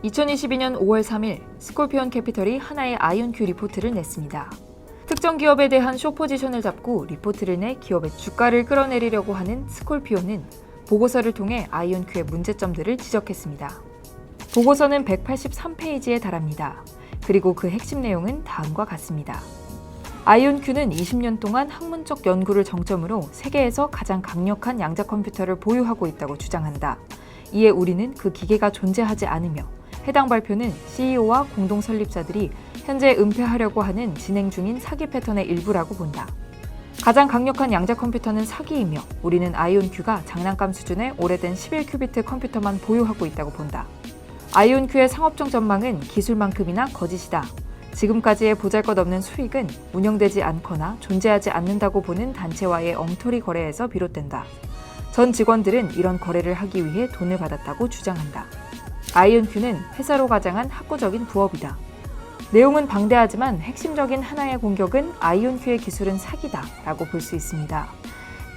2022년 5월 3일 스콜피온 캐피털이 하나의 아이온큐 리포트를 냈습니다. 특정 기업에 대한 숏 포지션을 잡고 리포트를 내 기업의 주가를 끌어내리려고 하는 스콜피온은 보고서를 통해 아이온큐의 문제점들을 지적했습니다. 보고서는 183페이지에 달합니다. 그리고 그 핵심 내용은 다음과 같습니다. 아이온큐는 20년 동안 학문적 연구를 정점으로 세계에서 가장 강력한 양자 컴퓨터를 보유하고 있다고 주장한다. 이에 우리는 그 기계가 존재하지 않으며 해당 발표는 CEO와 공동 설립자들이 현재 은폐하려고 하는 진행 중인 사기 패턴의 일부라고 본다. 가장 강력한 양자 컴퓨터는 사기이며 우리는 아이온큐가 장난감 수준의 오래된 11큐비트 컴퓨터만 보유하고 있다고 본다. 아이온큐의 상업적 전망은 기술만큼이나 거짓이다. 지금까지의 보잘것없는 수익은 운영되지 않거나 존재하지 않는다고 보는 단체와의 엉터리 거래에서 비롯된다. 전 직원들은 이런 거래를 하기 위해 돈을 받았다고 주장한다. 아이온큐는 회사로 가장한 학구적인 부업이다. 내용은 방대하지만 핵심적인 하나의 공격은 아이온큐의 기술은 사기다 라고 볼 수 있습니다.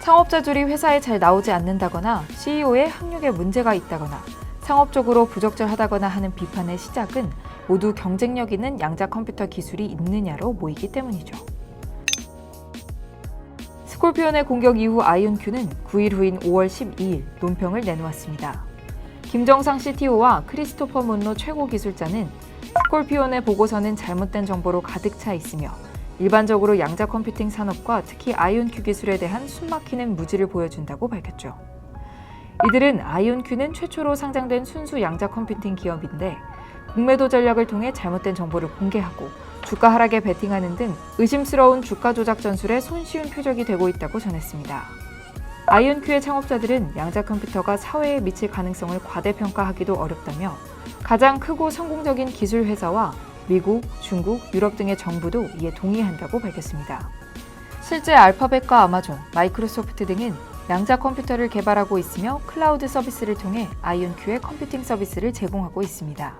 창업자들이 회사에 잘 나오지 않는다거나 CEO의 학력에 문제가 있다거나 상업적으로 부적절하다거나 하는 비판의 시작은 모두 경쟁력 있는 양자 컴퓨터 기술이 있느냐로 모이기 때문이죠. 스콜피온의 공격 이후 아이온큐는 9일 후인 5월 12일 논평을 내놓았습니다. 김정상 CTO와 크리스토퍼 문로 최고 기술자는 스콜피온의 보고서는 잘못된 정보로 가득 차 있으며 일반적으로 양자 컴퓨팅 산업과 특히 아이온큐 기술에 대한 숨막히는 무지를 보여준다고 밝혔죠. 이들은 아이온큐는 최초로 상장된 순수 양자 컴퓨팅 기업인데 공매도 전략을 통해 잘못된 정보를 공개하고 주가 하락에 베팅하는 등 의심스러운 주가 조작 전술의 손쉬운 표적이 되고 있다고 전했습니다. 아이온큐의 창업자들은 양자 컴퓨터가 사회에 미칠 가능성을 과대평가하기도 어렵다며 가장 크고 성공적인 기술 회사와 미국, 중국, 유럽 등의 정부도 이에 동의한다고 밝혔습니다. 실제 알파벳과 아마존, 마이크로소프트 등은 양자 컴퓨터를 개발하고 있으며 클라우드 서비스를 통해 아이온큐의 컴퓨팅 서비스를 제공하고 있습니다.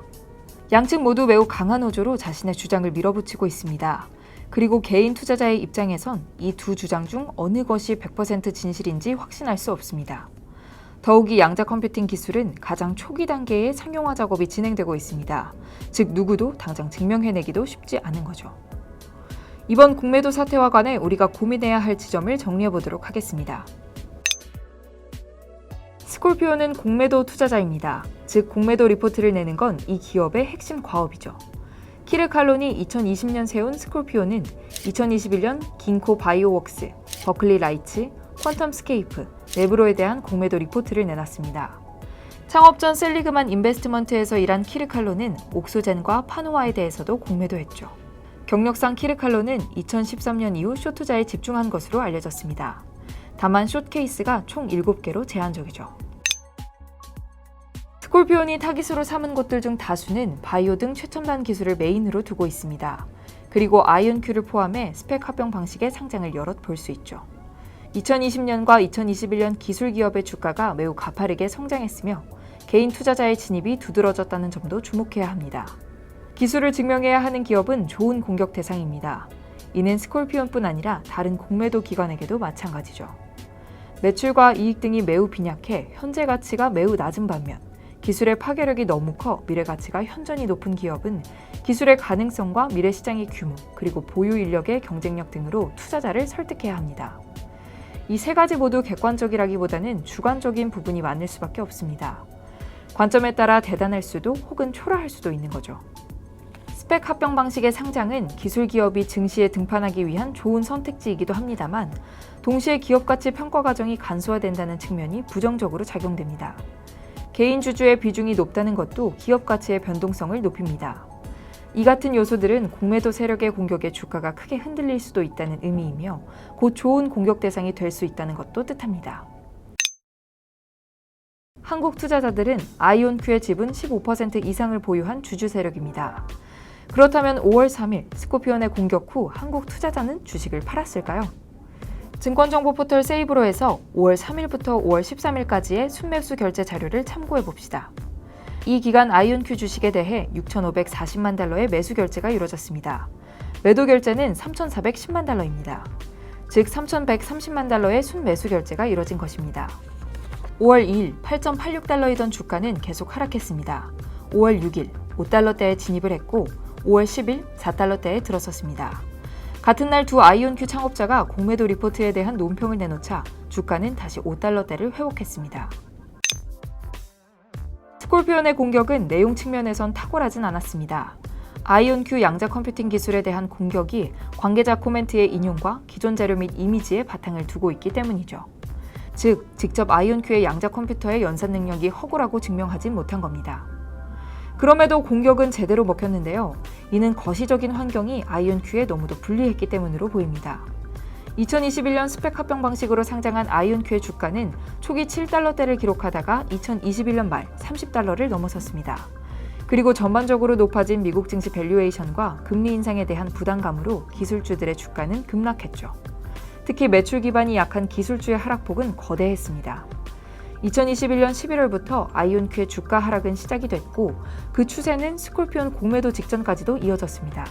양측 모두 매우 강한 어조로 자신의 주장을 밀어붙이고 있습니다. 그리고 개인 투자자의 입장에선 이 두 주장 중 어느 것이 100% 진실인지 확신할 수 없습니다. 더욱이 양자 컴퓨팅 기술은 가장 초기 단계의 상용화 작업이 진행되고 있습니다. 즉 누구도 당장 증명해내기도 쉽지 않은 거죠. 이번 공매도 사태와 관해 우리가 고민해야 할 지점을 정리해보도록 하겠습니다. 스콜피온은 공매도 투자자입니다. 즉 공매도 리포트를 내는 건 이 기업의 핵심 과업이죠. 키르 칼론이 2020년 세운 스콜피온은 2021년 긴코 바이오웍스, 버클리 라이츠, 퀀텀 스케이프, 네브로에 대한 공매도 리포트를 내놨습니다. 창업 전 셀리그만 인베스트먼트에서 일한 키르 칼론은 옥소젠과 파노와에 대해서도 공매도했죠. 경력상 키르 칼론은 2013년 이후 숏 투자에 집중한 것으로 알려졌습니다. 다만 숏 케이스가 총 7개로 제한적이죠. 스콜피온이 타깃으로 삼은 곳들 중 다수는 바이오 등 최첨단 기술을 메인으로 두고 있습니다. 그리고 아이온큐를 포함해 스펙 합병 방식의 상장을 여럿 볼 수 있죠. 2020년과 2021년 기술 기업의 주가가 매우 가파르게 성장했으며 개인 투자자의 진입이 두드러졌다는 점도 주목해야 합니다. 기술을 증명해야 하는 기업은 좋은 공격 대상입니다. 이는 스콜피온뿐 아니라 다른 공매도 기관에게도 마찬가지죠. 매출과 이익 등이 매우 빈약해 현재 가치가 매우 낮은 반면 기술의 파괴력이 너무 커 미래 가치가 현저히 높은 기업은 기술의 가능성과 미래 시장의 규모, 그리고 보유 인력의 경쟁력 등으로 투자자를 설득해야 합니다. 이 세 가지 모두 객관적이라기보다는 주관적인 부분이 많을 수밖에 없습니다. 관점에 따라 대단할 수도 혹은 초라할 수도 있는 거죠. 스펙 합병 방식의 상장은 기술 기업이 증시에 등판하기 위한 좋은 선택지이기도 합니다만 동시에 기업 가치 평가 과정이 간소화된다는 측면이 부정적으로 작용됩니다. 개인 주주의 비중이 높다는 것도 기업 가치의 변동성을 높입니다. 이 같은 요소들은 공매도 세력의 공격에 주가가 크게 흔들릴 수도 있다는 의미이며 곧 좋은 공격 대상이 될 수 있다는 것도 뜻합니다. 한국 투자자들은 아이온큐의 지분 15% 이상을 보유한 주주 세력입니다. 그렇다면 5월 3일 스콜피온의 공격 후 한국 투자자는 주식을 팔았을까요? 증권정보 포털 세이브로에서 5월 3일부터 5월 13일까지의 순매수 결제 자료를 참고해 봅시다. 이 기간 아이온큐 주식에 대해 6,540만 달러의 매수 결제가 이루어졌습니다. 매도 결제는 3,410만 달러입니다. 즉 3,130만 달러의 순매수 결제가 이뤄진 것입니다. 5월 2일 8.86달러이던 주가는 계속 하락했습니다. 5월 6일 5달러대에 진입을 했고 5월 10일 4달러대에 들어섰습니다. 같은 날 두 아이온큐 창업자가 공매도 리포트에 대한 논평을 내놓자 주가는 다시 5달러대를 회복했습니다. 스콜피온의 공격은 내용 측면에선 탁월하진 않았습니다. 아이온큐 양자 컴퓨팅 기술에 대한 공격이 관계자 코멘트의 인용과 기존 자료 및 이미지에 바탕을 두고 있기 때문이죠. 즉, 직접 아이온큐의 양자 컴퓨터의 연산 능력이 허구라고 증명하진 못한 겁니다. 그럼에도 공격은 제대로 먹혔는데요. 이는 거시적인 환경이 아이온큐에 너무도 불리했기 때문으로 보입니다. 2021년 스펙 합병 방식으로 상장한 아이온큐의 주가는 초기 7달러대를 기록하다가 2021년 말 30달러를 넘어섰습니다. 그리고 전반적으로 높아진 미국 증시 밸류에이션과 금리 인상에 대한 부담감으로 기술주들의 주가는 급락했죠. 특히 매출 기반이 약한 기술주의 하락폭은 거대했습니다. 2021년 11월부터 아이온큐의 주가 하락은 시작이 됐고 그 추세는 스콜피온 공매도 직전까지도 이어졌습니다.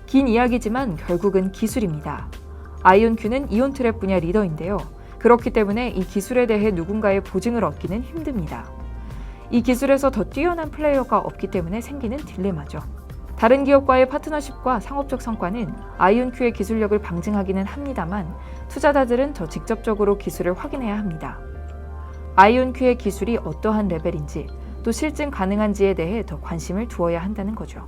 긴 이야기지만 결국은 기술입니다. 아이온큐는 이온 트랩 분야 리더인데요. 그렇기 때문에 이 기술에 대해 누군가의 보증을 얻기는 힘듭니다. 이 기술에서 더 뛰어난 플레이어가 없기 때문에 생기는 딜레마죠. 다른 기업과의 파트너십과 상업적 성과는 아이온큐의 기술력을 방증하기는 합니다만 투자자들은 더 직접적으로 기술을 확인해야 합니다. 아이온큐의 기술이 어떠한 레벨인지 또 실증 가능한지에 대해 더 관심을 두어야 한다는 거죠.